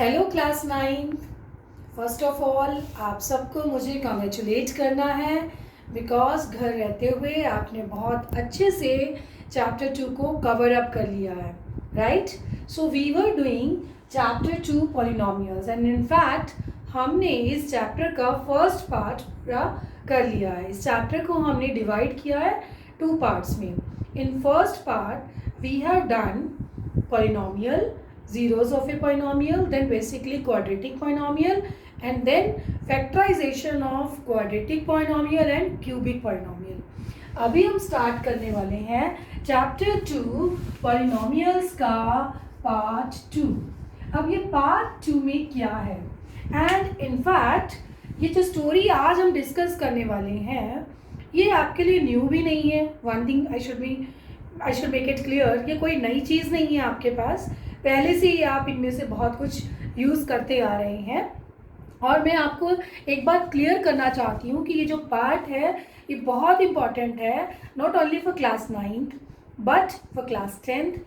Hello class 9। First of all आप सबको मुझे कॉन्ग्रेचुलेट करना है बिकॉज घर रहते हुए आपने बहुत अच्छे से चैप्टर 2 को कवर अप कर लिया है, right. So we were doing chapter 2 polynomials and in fact हमने इस चैप्टर का फर्स्ट पार्ट पूरा कर लिया है। इस चैप्टर को हमने डिवाइड किया है 2 पार्ट्स में। In first part we have done polynomial, zeros of a polynomial, then basically quadratic polynomial, and then factorization of quadratic polynomial and cubic polynomial. अभी हम स्टार्ट करने वाले हैं चैप्टर 2 पॉलिनोमियल्स का पार्ट 2। अब ये पार्ट 2 में क्या है, एंड इनफैक्ट ये जो स्टोरी आज हम डिस्कस करने वाले हैं ये आपके लिए न्यू भी नहीं है। One thing I should make it clear, ये कोई नई चीज़ नहीं है आपके पास, पहले से ही आप इनमें से बहुत कुछ यूज़ करते आ रहे हैं। और मैं आपको एक बात क्लियर करना चाहती हूँ कि ये जो पार्ट है ये बहुत इम्पॉर्टेंट है, not only for class 9th but for class 10th,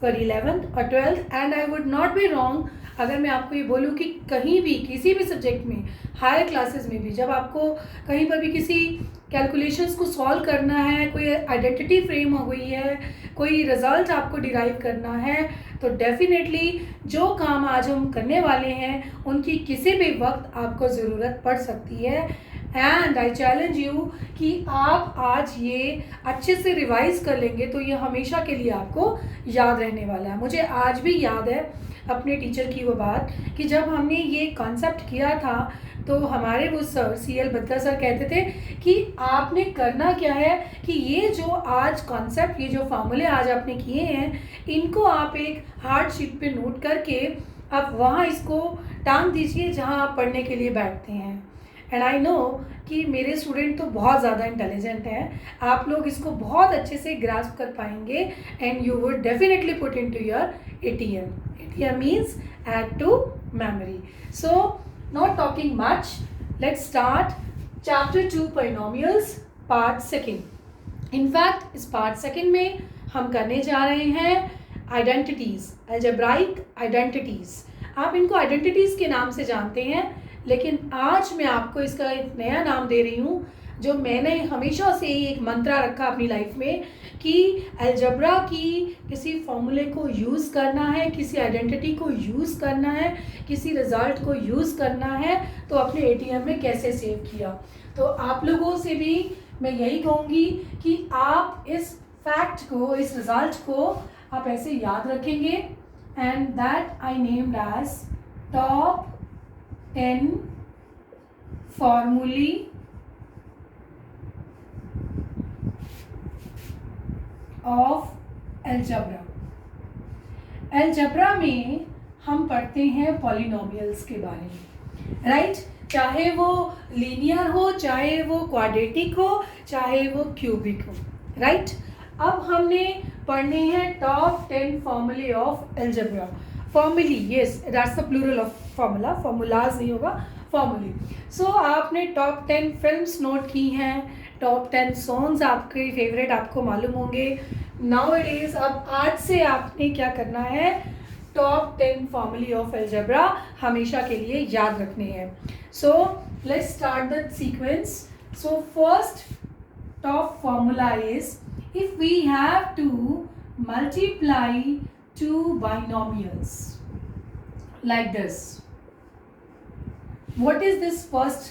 for 11th और 12th। And I would not be wrong अगर मैं आपको ये बोलूँ कि कहीं भी किसी भी सब्जेक्ट में, हायर क्लासेस में भी, जब आपको कहीं पर भी किसी कैलकुलेशंस को सॉल्व करना है, कोई आइडेंटिटी फ्रेम हो गई है, कोई रिजल्ट आपको डिराइव करना है, तो डेफिनेटली जो काम आज हम करने वाले हैं उनकी किसी भी वक्त आपको ज़रूरत पड़ सकती है। एंड आई चैलेंज यू कि आप आज ये अच्छे से रिवाइज कर लेंगे तो ये हमेशा के लिए आपको याद रहने वाला है। मुझे आज भी याद है अपने टीचर की वो बात कि जब हमने ये कॉन्सेप्ट किया था तो हमारे वो सर CL बत्ता सर कहते थे कि आपने करना क्या है कि ये जो आज कॉन्सेप्ट, ये जो फार्मूले आज आपने किए हैं, इनको आप एक हार्ड शीट पे नोट करके आप वहाँ इसको टांग दीजिए जहाँ आप पढ़ने के लिए बैठते हैं। एंड आई नो कि मेरे स्टूडेंट तो बहुत ज़्यादा इंटेलिजेंट हैं, आप लोग इसको बहुत अच्छे से ग्रास्प कर पाएंगे and you would definitely put into your ATM. ATM means add to memory. So not talking much, let's start chapter 2 polynomials part 2. In fact इस part 2 में हम करने जा रहे हैं आइडेंटिटीज़, algebraic आइडेंटिटीज़। आप इनको आइडेंटिटीज़ के नाम से जानते हैं, लेकिन आज मैं आपको इसका एक नया नाम दे रही हूँ जो मैंने हमेशा से ही एक मंत्रा रखा अपनी लाइफ में कि अलजेब्रा की किसी फॉर्मूले को यूज़ करना है, किसी आइडेंटिटी को यूज़ करना है, किसी रिज़ल्ट को यूज़ करना है तो अपने ATM में कैसे सेव किया। तो आप लोगों से भी मैं यही कहूँगी कि आप इस फैक्ट को, इस रिज़ल्ट को आप ऐसे याद रखेंगे, and that I named as top 10 formulae of algebra. Algebra में हम पढ़ते हैं पॉलिनोमियल्स के बारे में, राइट। चाहे वो लीनियर हो, चाहे वो क्वाड्रेटिक हो, चाहे वो क्यूबिक हो, राइट। अब हमने पढ़ने हैं top 10 formulae of algebra. Formulae, yes that's the plural of formula, formulas नहीं होगा, फॉर्मूले। सो आपने टॉप 10 फिल्म्स नोट की हैं, टॉप 10 सॉन्ग्स आपके फेवरेट आपको मालूम होंगे। नाउअडेज अब आज से आपने क्या करना है, टॉप 10 फॉर्मूले ऑफ अलजेब्रा हमेशा के लिए याद रखने हैं। So let's start the sequence. So first top formula is if we have to multiply two binomials like this. What is this first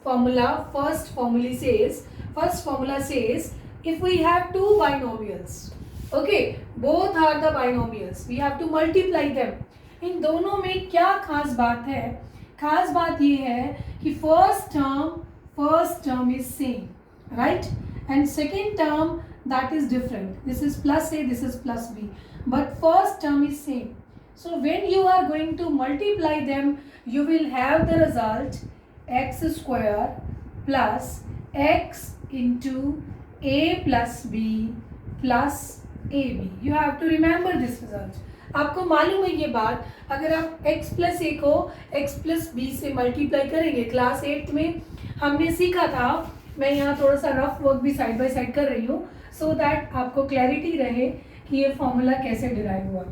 formula? First formula says if we have two binomials, okay, both are the binomials, we have to multiply them. इन दोनों में क्या खास बात है? खास बात ये है कि first term is same, right, and second term that is different. This is plus A, this is plus B, but first term is same. So when you are going to multiply them, you will have the result x square plus x into a plus b plus ab. You have to remember this result. आपको मालूम है ये बात, अगर आप x plus a को x plus b से multiply करेंगे, क्लास 8 में हमने सीखा था, मैं यहाँ थोड़ा सा रफ वर्क भी साइड बाय साइड कर रही हूँ सो दैट आपको क्लैरिटी रहे कि ये फॉर्मूला कैसे डिराइव हुआ।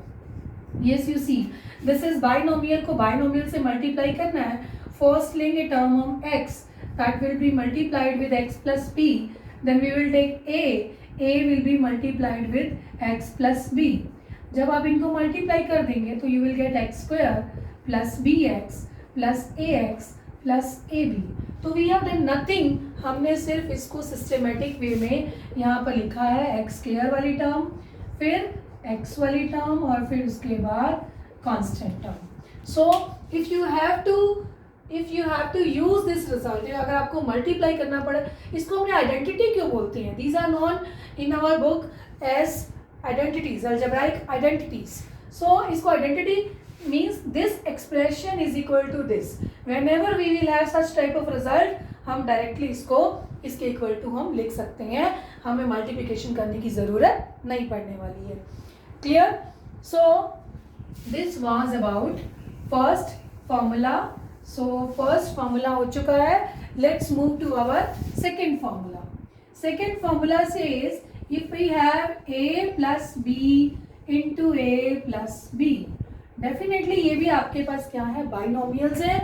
Yes you see this is binomial को बाइनोमियल से मल्टीप्लाई करना है. फर्स्ट लेंगे टर्म हम x, that will be multiplied with x plus b. Then we will take a will be multiplied with x plus b. जब आप इनको multiply कर देंगे तो you will get x square plus b x plus a x plus a b. तो we have done nothing, हमने सिर्फ इसको सिस्टमेटिक वे में यहाँ पर लिखा है. एक्स स्क्वायर वाली टर्म, फिर एक्स वाली टर्म और फिर उसके बाद constant term. So if you have to use this result, अगर आपको मल्टीप्लाई करना पड़े, इसको हमने आइडेंटिटी क्यों बोलते हैं? These are known in our book as identities, algebraic identities. So इसको identity means this expression is equal to this. Whenever we will have such type of result, हम directly इसको इसके equal to हम लिख सकते हैं. हमें multiplication करने की ज़रूरत नहीं पड़ने वाली है. Clear? So this was about first formula. So first formula हो चुका है. Let's move to our second formula. Second formula says if we have a plus b into a plus b, definitely ये भी आपके पास क्या है? बाइनोमियल्स है.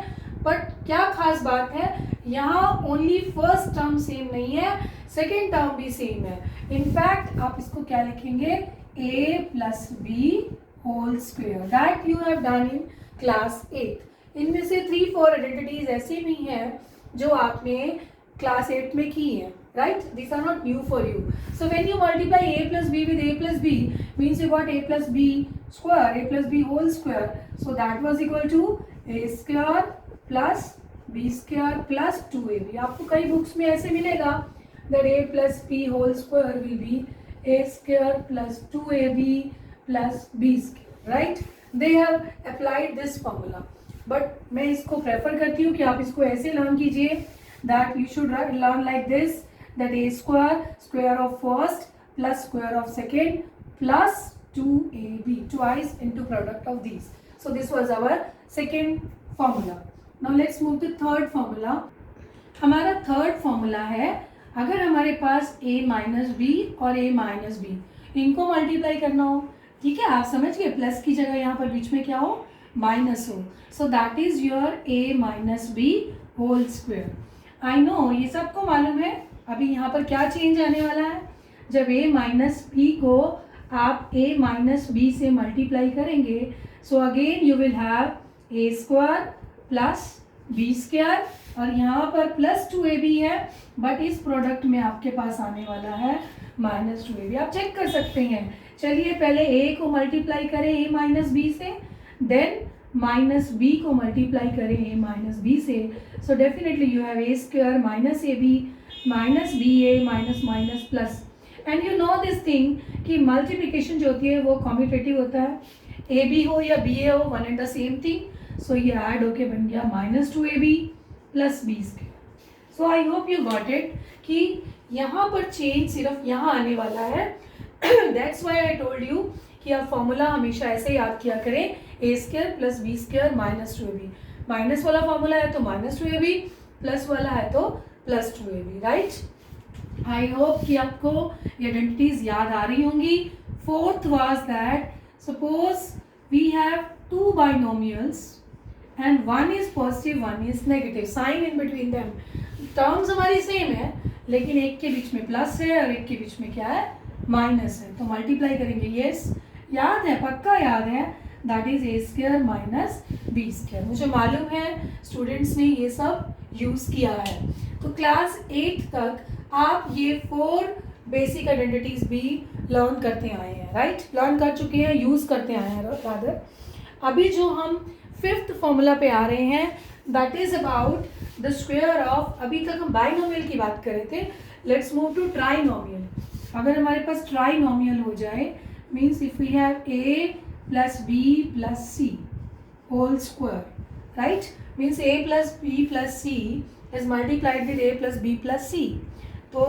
But क्या खास बात है, यहाँ ओनली फर्स्ट टर्म सेम नहीं है, सेकेंड टर्म भी सेम है. इनफैक्ट आप इसको क्या लिखेंगे? a plus B whole square. That you have done in class 8. इनमें से 3-4 आइडेंटिटीज ऐसी भी हैं जो आपने क्लास 8 में की है. Right? These are not new for you. So when you multiply a plus b with a plus b, means you got a plus b square, a plus b whole square. So that was equal to a square plus b square plus 2ab. आपको कई books में ऐसे मिलेगा that a plus b whole square will be a square plus 2ab plus b square. Right? They have applied this formula. But मैं इसको prefer करती हूँ कि आप इसको ऐसे लर्न कीजिए, that you should learn like this, that a square of first plus square of second plus 2ab twice into product of these. So this was our second formula. Now let's move to third formula. हमारा third formula है, अगर हमारे पास a minus b और a minus b इनको multiply करना हो, ठीक है, आप समझ गए, प्लस की जगह यहाँ पर बीच में क्या हो? माइनस हो. So that is your a minus b whole square. I know ये सबको मालूम है. अभी यहाँ पर क्या चेंज आने वाला है? जब a माइनस बी को आप a माइनस बी से मल्टीप्लाई करेंगे, so again you will have a square plus B square और यहाँ पर प्लस 2ab है, बट इस प्रोडक्ट में आपके पास आने वाला है माइनस 2ab. आप चेक कर सकते हैं. चलिए पहले a को मल्टीप्लाई करें a माइनस बी से, देन माइनस b को मल्टीप्लाई करें a माइनस बी से. So definitely you have a square minus ab minus b a minus minus plus. And you know this thing कि multiplication जो होती है वो कॉम्यूटेटिव होता है. ए बी हो या बी ए हो, one and the same thing. So ये ऐड होके बन गया minus 2ab plus B square. So I hope you got it कि यहाँ पर चेंज सिर्फ यहाँ आने वाला है. That's why I told you कि आप फॉर्मूला हमेशा ऐसे याद किया करें, A square plus B square minus 2ab. Minus वाला फॉर्मूला है तो माइनस 2ab, प्लस वाला है तो plus 2ab. Right? I hope कि आपको ये आइडेंटिटीज याद आ रही होंगी. Fourth was that suppose we have two binomials and one is positive one is negative, sign in between them. Terms हमारी सेम है लेकिन एक के बीच में प्लस है और एक के बीच में क्या है? माइनस है. तो मल्टीप्लाई करेंगे. यस, याद है, पक्का याद है. That is a square minus b square. मुझे मालूम है स्टूडेंट्स ने ये सब यूज़ किया है. तो क्लास 8 तक आप ये 4 बेसिक आइडेंटिटीज भी लर्न करते आए हैं. राइट? लर्न कर चुके हैं, यूज़ करते आए हैं रादर. अभी जो हम 5th फॉर्मूला पे आ रहे हैं, that is about the square of, अभी तक हम बाइनोमियल की बात कर रहे थे. Let's move to trinomial. अगर हमारे पास ट्राइनोमियल हो जाए, means if we have a plus b plus c whole square. Right? Means a plus b plus c is multiplied with a plus b plus c. तो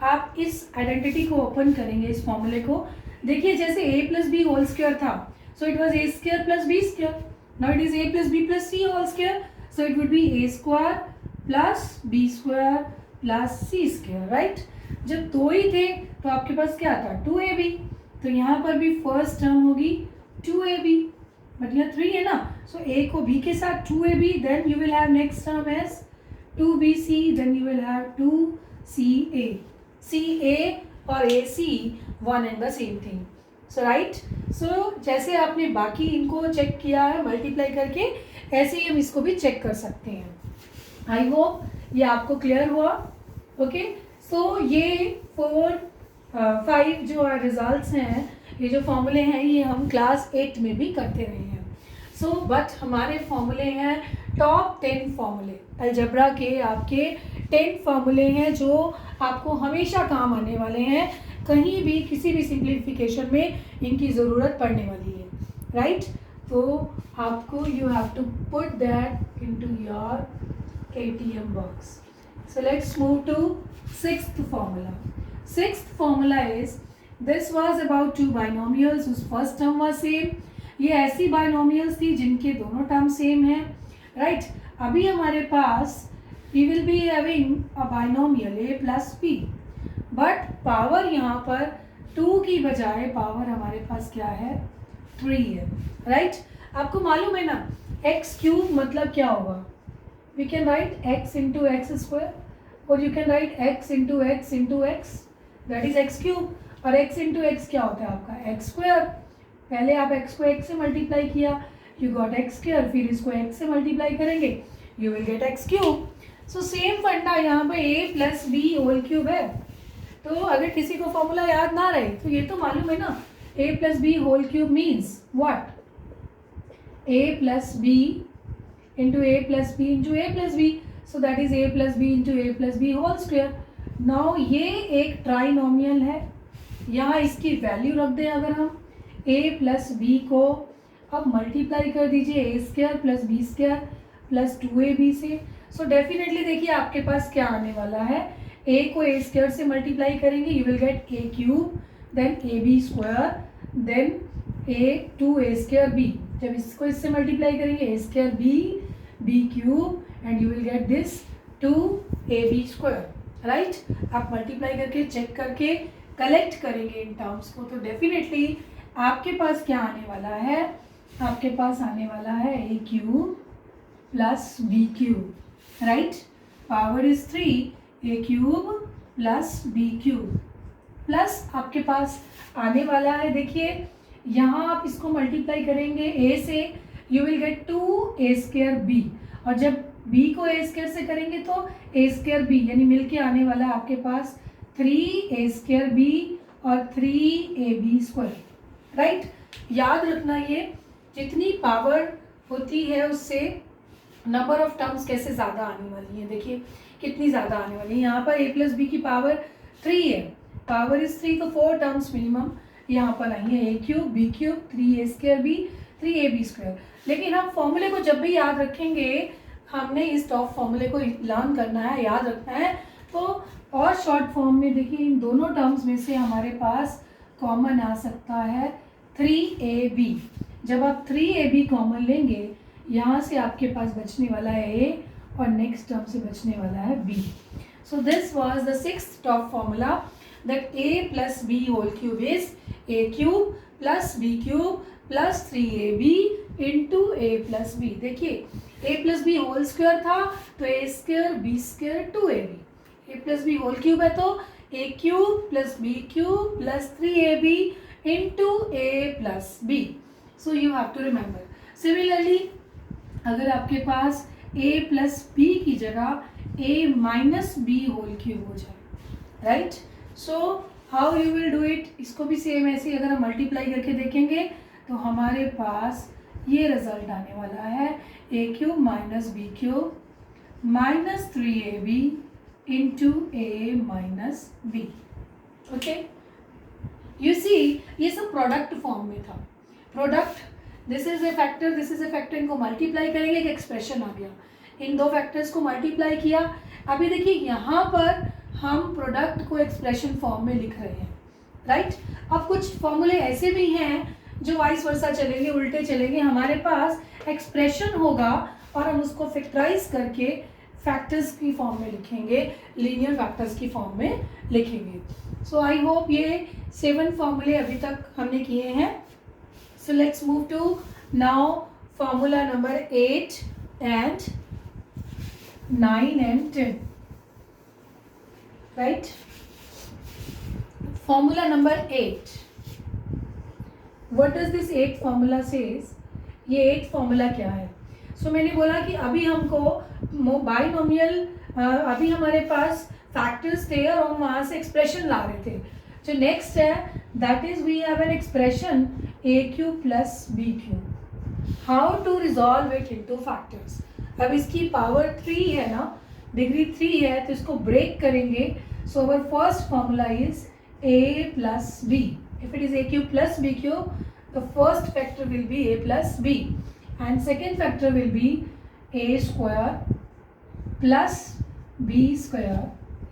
आप इस identity को open करेंगे, इस फॉर्मूले को. देखिए जैसे a plus B whole square था, so it was a square plus b square. Now it is a plus b plus c whole square, so it would be a square plus b square plus c square. Right? जब दो ही थे तो आपके पास क्या था? 2ab. तो यहाँ पर भी फर्स्ट टर्म होगी 2ab. बट यहाँ 3 है ना, सो a को b के साथ 2ab, then you will have next term as 2bc, then you will have 2ca. ca और ac one and the same thing. So right, so जैसे आपने बाकी इनको चेक किया है मल्टीप्लाई करके, ऐसे ही हम इसको भी चेक कर सकते हैं. आई होप ये आपको क्लियर हुआ. ओके, सो ये 4-5 जो रिजल्ट्स हैं, ये जो फॉर्मूले हैं, ये हम क्लास 8 में भी करते रहे हैं. सो बट हमारे फॉर्मूले हैं टॉप 10 फॉर्मूले. अलजेब्रा के आपके 10 फॉर्मूले हैं जो आपको हमेशा काम आने वाले हैं. कहीं भी किसी भी सिंप्लीफिकेशन में इनकी ज़रूरत पड़ने वाली है. राइट, तो आपको you have to put that into your ATM box. So let's move to 6th formula. 6th formula is, this was about two binomials whose first term was same. ये ऐसी binomials थी जिनके दोनों टर्म सेम हैं. Right, अभी हमारे पास we will be having a binomial a plus b, but power यहाँ पर 2 की बजाय पावर हमारे पास क्या है, 3 है. राइट, आपको मालूम है ना x क्यूब मतलब क्या होगा. We can write x into x square, or you can write x into x, that is x cube. और x into x क्या होता है आपका, x square. पहले आप x को x से मल्टीप्लाई किया, you got x square, फिर इसको x से मल्टीप्लाई करेंगे, you will get x cube. So same funda यहाँ पे a plus b whole cube है. तो अगर किसी को फॉर्मूला याद ना रहे तो ये तो मालूम है ना, a plus b whole cube means what, a plus b into a plus b into a plus b, so that is a plus b into a plus b whole square. Now ये एक trinomial है, यहाँ इसकी value रख दें अगर हम, a plus b को अब मल्टीप्लाई कर दीजिए a square plus b square plus 2ab से. सो डेफिनेटली देखिए आपके पास क्या आने वाला है, a को a स्क्वायर से मल्टीप्लाई करेंगे, you will get a cube, then ab square, then a square b. जब इसको इससे मल्टीप्लाई करेंगे a square b cube, and you will get this 2ab square. Right, आप मल्टीप्लाई करके चेक करके कलेक्ट करेंगे इन टर्म्स को, तो डेफिनेटली आपके पास क्या आने वाला है, आपके पास आने वाला है a cube plus b cube. Right, power is 3, a cube plus b cube, plus आपके पास आने वाला है, देखिए यहाँ आप इसको मल्टीप्लाई करेंगे a से, you will gate 2a square b, और जब b को a स्क्वायर से करेंगे तो a स्क्वायर b, यानी मिलके आने वाला है आपके पास 3a स्क्वायर b और 3ab स्क्वायर. राइट, याद रखना ये जितनी पावर होती है उससे नंबर ऑफ टर्म्स कैसे ज़्यादा आने वाली है. देखिए कितनी ज़्यादा आने वाली है, यहाँ पर a प्लस बी की पावर 3 है, पावर इज 3, तो 4 टर्म्स मिनिमम यहाँ पर आई है, a cube b cube 3a square b 3ab square. लेकिन हम फॉर्मूले को जब भी याद रखेंगे, हमने इस टॉप फॉर्मूले को लर्न करना है, याद रखना है. तो और शॉर्ट फॉर्म में देखिए इन दोनों टर्म्स में से हमारे पास कॉमन आ सकता है 3ab. जब आप 3ab कॉमन लेंगे, यहाँ से आपके पास बचने वाला है a और नेक्स्ट टर्म से बचने वाला है b. So this was the 6th top formula, that a plus b whole cube is a cube plus b cube plus 3ab into a plus b. देखिए a plus B whole square था तो a square b square 2ab, a plus B whole cube है तो a cube plus b cube plus 3ab into a plus b. So you have to remember. Similarly अगर आपके पास a plus b की जगह a minus b whole cube हो जाए, right, so how you will do it, इसको भी same ऐसे अगर हम मल्टीप्लाई करके देखेंगे तो हमारे पास ये रिजल्ट आने वाला है, a cube minus b cube minus 3ab into a minus b. Okay, you see ये सब प्रोडक्ट फॉर्म में था. Product, this is a factor, this is a factor, इनको मल्टीप्लाई करेंगे, एक एक्सप्रेशन आ गया, इन दो फैक्टर्स को मल्टीप्लाई किया. अभी देखिए यहाँ पर हम प्रोडक्ट को एक्सप्रेशन फॉर्म में लिख रहे हैं, राइट. अब कुछ फॉर्मूले ऐसे भी हैं जो वाइस वर्सा चलेंगे, उल्टे चलेंगे. हमारे पास एक्सप्रेशन होगा और हम उसको फैक्टराइज करके फैक्टर्स की फॉर्म में लिखेंगे, लीनियर फैक्टर्स की फॉर्म में लिखेंगे. सो आई होप ये 7 फॉर्मूले अभी तक हमने किए हैं. So let's move to now formula number 8 and 9 and 10, right? Formula number 8. What does this 8 formula says? ये 8 formula क्या है? So मैंने बोला कि अभी हमको बाइनोमियल, अभी हमारे पास फैक्टर्स थे और हम वहाँ से एक्सप्रेशन ला रहे थे. जो नेक्स्ट है that is we have an expression a cube plus b cube. How to resolve it into factors. अब इसकी पावर 3 है ना, डिग्री 3 है, तो इसको ब्रेक करेंगे. So our first formula is a plus b. If it is a cube plus b cube, the first factor will be a plus b and second factor will be a square plus b square,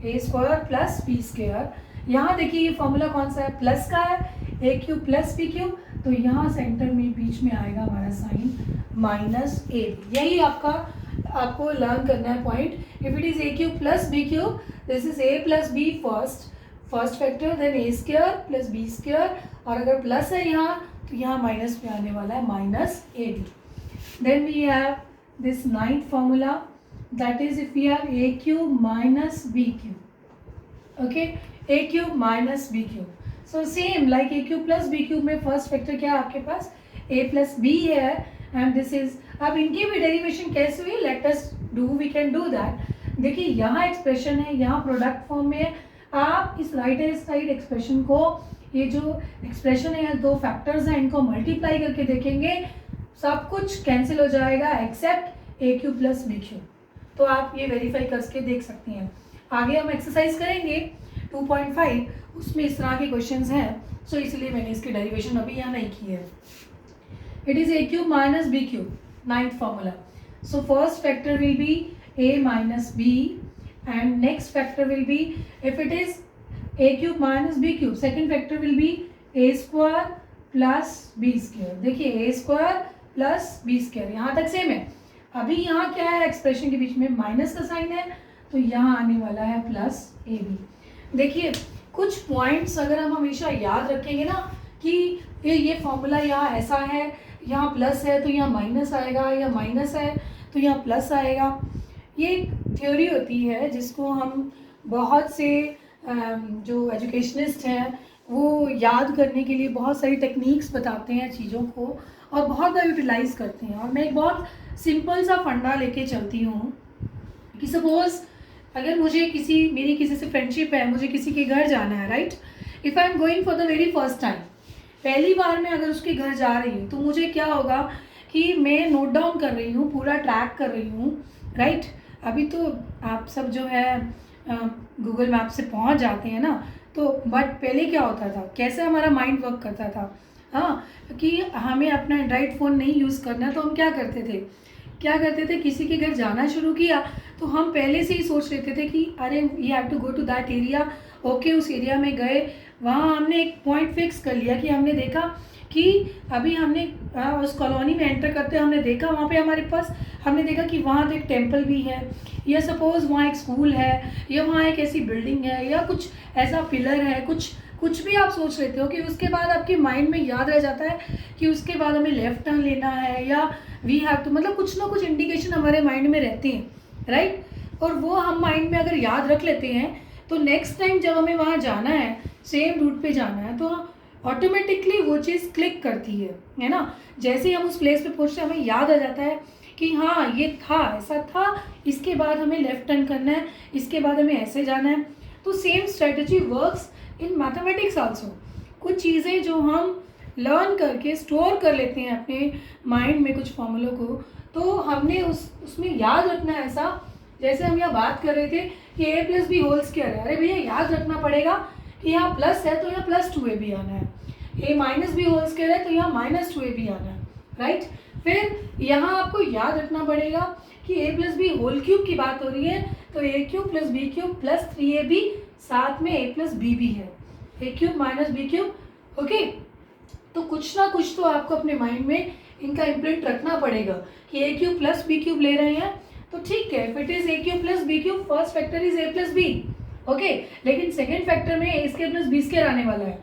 a square plus b square. यहाँ देखिए ये formula कौन सा है, plus का है, a cube plus B cube, तो यहाँ सेंटर में बीच में आएगा हमारा साइन माइनस ए. यही आपको लर्न करना है point. If it is a cube plus B cube, this is a plus b first factor, then a square plus B square, और अगर प्लस है यहाँ तो यहाँ माइनस में आने वाला है minus A b. Then we have this 9th formula that is if we have a cube minus B cube. Okay, a cube minus B cube. So same like a cube plus B cube में first factor क्या है आपके पास, a plus b है and this is. अब इनकी भी derivation कैसे हुई, let us do, we can do that. देखिए यहाँ एक्सप्रेशन है, यहाँ प्रोडक्ट फॉर्म में है. आप इस राइट हैंड साइड एक्सप्रेशन को, ये जो एक्सप्रेशन है, दो फैक्टर्स हैं, इनको मल्टीप्लाई करके देखेंगे, सब कुछ कैंसिल हो जाएगा एक्सेप्ट ए क्यू प्लस बी क्यू. तो आप ये वेरीफाई करके देख सकती हैं. आगे हम एक्सरसाइज करेंगे 2.5, उसमें इस तरह के क्वेश्चंस हैं, सो इसलिए मैंने इसकी डेरिवेशन अभी यहाँ नहीं की है. It is a cube minus B cube, 9th formula. So first factor will be a minus b and next factor will be, if it is a cube minus b cube, second factor will be a square plus b square. देखिए a square plus b square यहाँ तक same है. अभी यहाँ क्या है, expression के बीच में माइनस का साइन है, तो यहाँ आने वाला है प्लस ए बी. देखिए कुछ पॉइंट्स अगर हम हमेशा याद रखेंगे ना कि ये फॉर्मूला यहाँ ऐसा है, यहाँ प्लस है तो यहाँ माइनस आएगा, या माइनस है तो यहाँ प्लस आएगा. ये एक थ्योरी होती है जिसको हम बहुत से जो एजुकेशनिस्ट हैं वो याद करने के लिए बहुत सारी टेक्निक्स बताते हैं चीज़ों को, और बहुत बार यूटिलाइज करते हैं. और मैं एक बहुत सिंपल सा फंडा लेके चलती हूँ कि सपोज़ अगर मेरी किसी से फ्रेंडशिप है, मुझे किसी के घर जाना है, right. If I am going for the very first time, पहली बार मैं अगर उसके घर जा रही हूँ, तो मुझे क्या होगा कि मैं नोट डाउन कर रही हूँ, पूरा ट्रैक कर रही हूँ, राइट. अभी तो आप सब जो है गूगल मैप से पहुंच जाते हैं ना, तो बट पहले क्या होता था, कैसे हमारा माइंड वर्क करता था, हाँ, कि हमें अपना एंड्रॉइड फ़ोन नहीं यूज़ करना, तो हम क्या करते थे, किसी के घर जाना शुरू किया तो हम पहले से ही सोच लेते थे कि अरे we have to go to that area. Okay, उस एरिया में गए, वहाँ हमने एक पॉइंट फिक्स कर लिया कि हमने देखा कि अभी हमने उस कॉलोनी में एंटर करते हमने देखा वहाँ पे हमारे पास, हमने देखा कि वहाँ तो एक टेंपल भी है, या सपोज़ वहाँ एक स्कूल है, या वहाँ एक ऐसी बिल्डिंग है, या कुछ ऐसा पिलर है, कुछ भी आप सोच लेते हो कि उसके बाद आपके माइंड में याद रह जाता है कि उसके बाद हमें लेफ्ट टर्न लेना है, या वी हैव टू, मतलब कुछ ना कुछ इंडिकेशन हमारे माइंड में रहती हैं, राइट. और वो हम माइंड में अगर याद रख लेते हैं तो नेक्स्ट टाइम जब हमें वहाँ जाना है, सेम रूट पे जाना है, तो ऑटोमेटिकली वो चीज़ क्लिक करती है ना. जैसे ही हम उस प्लेस पे पहुँचते हैं, हमें याद आ जाता है कि हाँ ये था, ऐसा था, इसके बाद हमें लेफ्ट टर्न करना है, इसके बाद हमें ऐसे जाना है. तो same strategy works in mathematics also. कुछ चीज़ें जो हम लर्न करके स्टोर कर लेते हैं अपने माइंड में कुछ फॉर्मूलों को, तो हमने उसमें याद रखना है. ऐसा जैसे हम यहाँ बात कर रहे थे कि A plus B whole square है, अरे भैया याद रखना पड़ेगा कि यहाँ प्लस है तो यहाँ प्लस 2ab आना है, ए माइनस बी होल स्क्वायर है तो यहाँ माइनस 2ab आना है, राइट. फिर यहाँ आपको याद रखना पड़ेगा कि A plus B whole cube की बात हो रही है, तो A cube plus B cube plus 3ab, साथ में ए प्लस बी भी है, A cube minus B cube. Okay, तो कुछ ना कुछ तो आपको अपने माइंड में इनका इम्प्रिंट रखना पड़ेगा कि a cube plus B cube ले रहे हैं तो ठीक है. If it is a cube plus B cube, first factor is a plus b, okay. लेकिन सेकेंड फैक्टर में a square plus B square आने वाला है.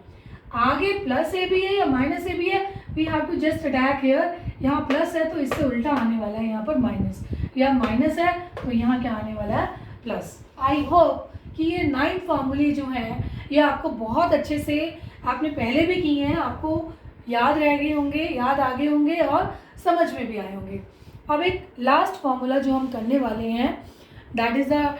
आगे प्लस ए बी है या माइनस ए बी है, we have to just attack here यहाँ प्लस है तो इससे उल्टा आने वाला है यहाँ पर माइनस, या माइनस है तो यहाँ क्या आने वाला है प्लस। आई होप कि ये 9 फॉर्मूले जो हैं ये आपको बहुत अच्छे से, आपने पहले भी किए हैं, आपको याद रह गए होंगे, याद आ गए होंगे और समझ में भी आए होंगे। अब एक लास्ट फॉर्मूला जो हम करने वाले हैं, that is the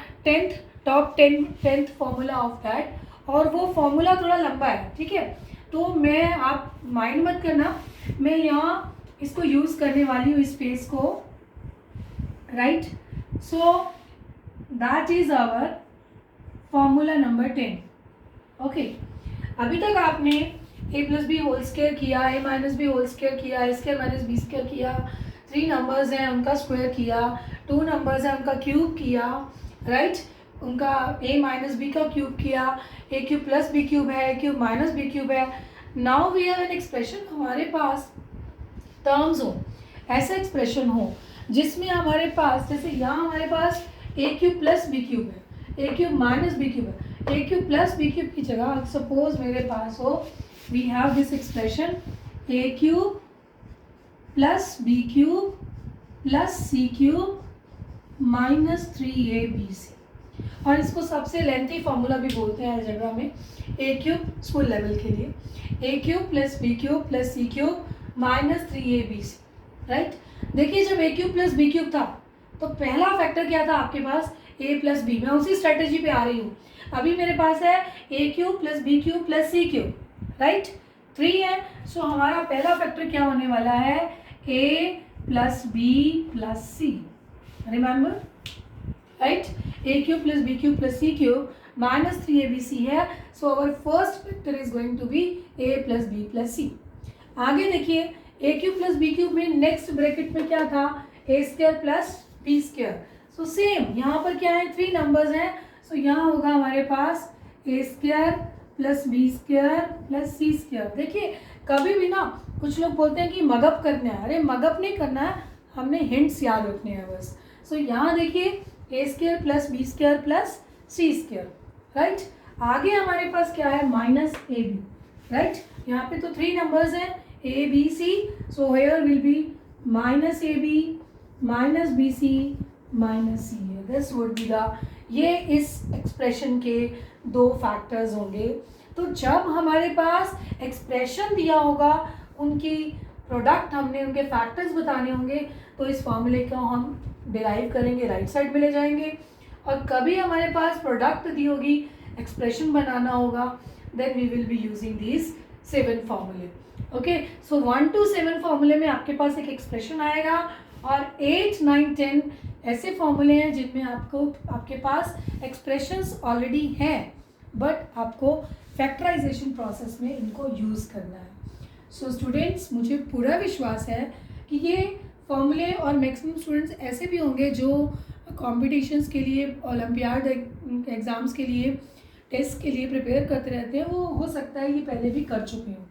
top 10th formula of that, और वो फॉर्मूला थोड़ा लंबा है, ठीक है। तो मैं, आप माइंड मत करना, मैं यहाँ इसको यूज़ करने वाली हूँ इस पेज को, right. So that is our formula number 10, okay. अभी तक आपने a plus B whole square किया, a minus b whole square किया, a square minus b square किया, 3 नंबर्स हैं उनका स्क्वायर किया, 2 नंबर्स हैं उनका क्यूब किया, राइट, उनका a माइनस बी का क्यूब किया, a cube plus B cube है, a cube minus B cube है। Now we have an expression, हमारे पास टर्म्स हो, ऐसा एक्सप्रेशन हो जिसमें हमारे पास, जैसे यहाँ हमारे पास a cube plus B cube है, a cube minus B cube है, a cube plus B cube की जगह सपोज मेरे पास हो, we have this expression a cube plus B cube plus C cube minus 3abc, और इसको सबसे लेंथी फॉर्मूला भी बोलते हैं अलजेब्रा में, a क्यूब स्कूल लेवल के लिए, a cube plus B cube plus C cube minus 3abc, right. देखिए जब a cube plus B cube था तो पहला फैक्टर क्या था आपके पास, a प्लस बी। मैं उसी स्ट्रेटेजी पे आ रही हूँ। अभी मेरे पास है a cube plus B cube plus C cube, right, 3 है। सो हमारा पहला फैक्टर क्या होने वाला है, a plus B plus C, remember, right, a cube plus B cube plus C cube minus 3abc है। So our first factor is going to be a plus B plus C. आगे देखिए a cube plus B cube में next bracket में क्या था, a square plus B square. So same यहाँ पर क्या है, 3 नंबर्स हैं, सो यहाँ होगा हमारे पास a square plus B square plus c square. देखिए कभी भी ना कुछ लोग बोलते हैं कि मगअप करना है, अरे मगअप नहीं करना है, हमने हिंट्स याद रखने हैं बस। सो यहाँ देखिए a square plus B square plus c square, right. आगे हमारे पास क्या है, माइनस ए बी, राइट। यहाँ पे तो 3 नंबर्स हैं a b c, so here will be minus A B minus B C minus C है, दिस वुड बी द, ये इस एक्सप्रेशन के 2 फैक्टर्स होंगे। तो जब हमारे पास एक्सप्रेशन दिया होगा, उनकी प्रोडक्ट हमने, उनके फैक्टर्स बताने होंगे, तो इस फॉर्मूले को हम डिराइव करेंगे, राइट साइड में ले जाएंगे। और कभी हमारे पास प्रोडक्ट दी होगी, एक्सप्रेशन बनाना होगा, then we will be using these 7 formulae, okay. So 1 to 7 फॉर्मूले में आपके पास एक एक्सप्रेशन आएगा, और 8, 9, 10 ऐसे फॉर्मूले हैं जिनमें आपके पास एक्सप्रेशंस ऑलरेडी हैं, बट आपको फैक्टराइजेशन प्रोसेस में इनको यूज़ करना है। सो स्टूडेंट्स, मुझे पूरा विश्वास है कि ये फॉर्मूले, और मैक्सिमम स्टूडेंट्स ऐसे भी होंगे जो कॉम्पिटिशन्स के लिए, ओलंपियाड एग्ज़ाम्स के लिए, टेस्ट के लिए प्रिपेयर करते रहते हैं, वो हो सकता है ये पहले भी कर चुके हों,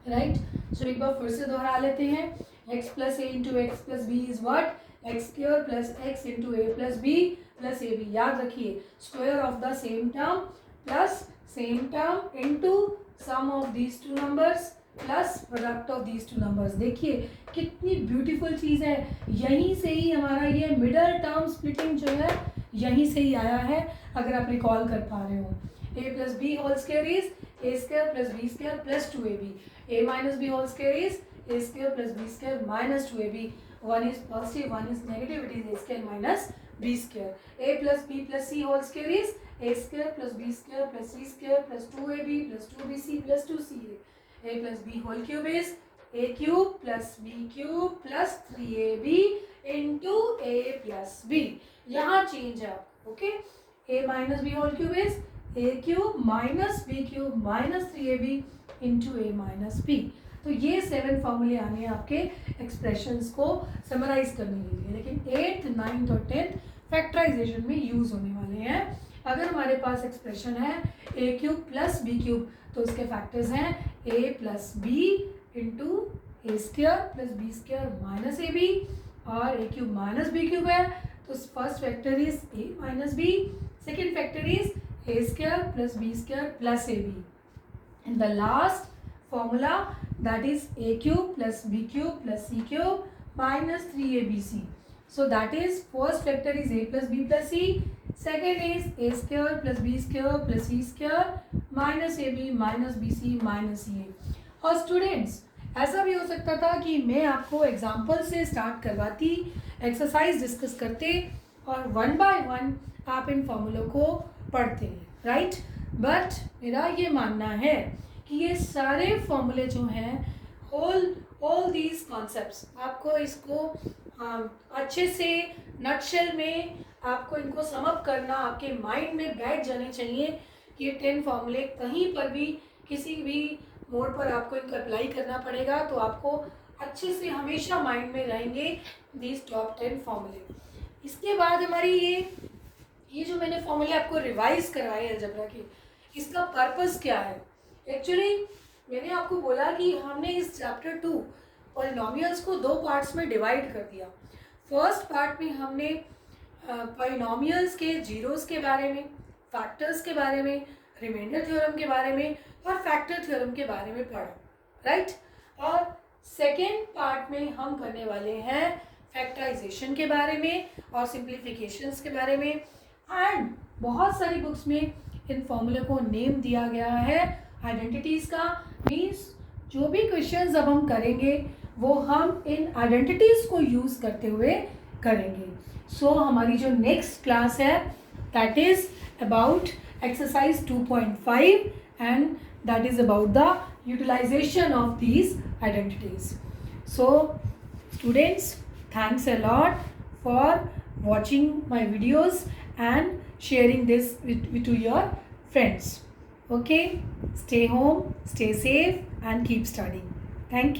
राइट। सो एक बार फिर से दोहरा लेते हैं, x plus a into x plus b is what, x square plus x into a plus B plus a b. याद रखिए, square of the same term plus same term into sum of these 2 numbers plus product of these 2 numbers. देखिए कितनी beautiful चीज़ है, यहीं से ही हमारा ये middle term splitting जो है यहीं से ही आया है, अगर आप रिकॉल कर पा रहे हो। a plus B whole square is a square plus B square plus 2ab, a minus b whole square is a square plus B square minus 2ab, 1 is positive, 1 is negative, it is a square minus b square. a plus b plus c whole square is a square plus b square plus c square plus 2ab plus 2bc plus 2ca. a plus b whole cube is a cube plus b cube plus 3ab into a plus b. यहाँ change है, okay. a minus b whole cube is a cube minus b cube minus 3ab into a minus b. तो ये 7 फॉर्मूले आने हैं आपके expressions को summarise करने के लिए, लेकिन 8th, 9th और 10th फैक्टराइजेशन में यूज होने वाले हैं। अगर हमारे पास एक्सप्रेशन है a cube plus B cube, तो उसके फैक्टर्स हैं a plus b into a square plus B square minus A b, और a cube minus B cube है, तो first factor is a minus b, second factor is a square plus B square plus a b, and the last formula that is a cube plus b cube plus c cube minus 3abc. So that is first factor is a plus b plus c, second is a square plus b square plus c square minus ab minus bc minus ca. और students ऐसा भी हो सकता था कि मैं आपको example से स्टार्ट करवाती, एक्सरसाइज डिस्कस करते और वन बाय वन आप इन फॉर्मूलों को पढ़ते, राइट. बट मेरा ये मानना है कि ये सारे फॉर्मूले जो हैं, ऑल दीज कॉन्सेप्ट्स, आपको इसको अच्छे से नटशेल में आपको इनको समअप करना, आपके माइंड में बैठ जाने चाहिए कि ये 10 फॉर्मूले कहीं पर भी किसी भी मोड पर आपको इनको अप्लाई करना पड़ेगा, तो आपको अच्छे से हमेशा माइंड में रहेंगे दीज टॉप 10 फॉर्मूले. इसके बाद हमारी ये जो मैंने फॉर्मूले आपको रिवाइज करवाए अलजेब्रा के, इसका पर्पस क्या है. एक्चुअली मैंने आपको बोला कि हमने इस चैप्टर 2 पॉलिनोमियल्स को 2 पार्ट्स में डिवाइड कर दिया. फर्स्ट पार्ट में हमने पॉलिनोमियल्स के जीरोस के बारे में, फैक्टर्स के बारे में, रिमाइंडर थ्योरम के बारे में और फैक्टर थ्योरम के बारे में पढ़ा, राइट. और सेकेंड पार्ट में हम करने वाले हैं फैक्टराइजेशन के बारे में और सिंप्लीफिकेशंस के बारे में. एंड बहुत सारी बुक्स में इन फॉर्मूले को नेम दिया गया है आइडेंटिटीज़ का. मीन्स जो भी क्वेश्चंस अब हम करेंगे वो हम इन आइडेंटिटीज़ को यूज़ करते हुए करेंगे. सो हमारी जो नेक्स्ट क्लास है that is about exercise 2.5 and that is about the utilization of these identities. So students, thanks a lot for watching my videos and sharing this to your friends. Okay, stay home, stay safe and keep studying. Thank you.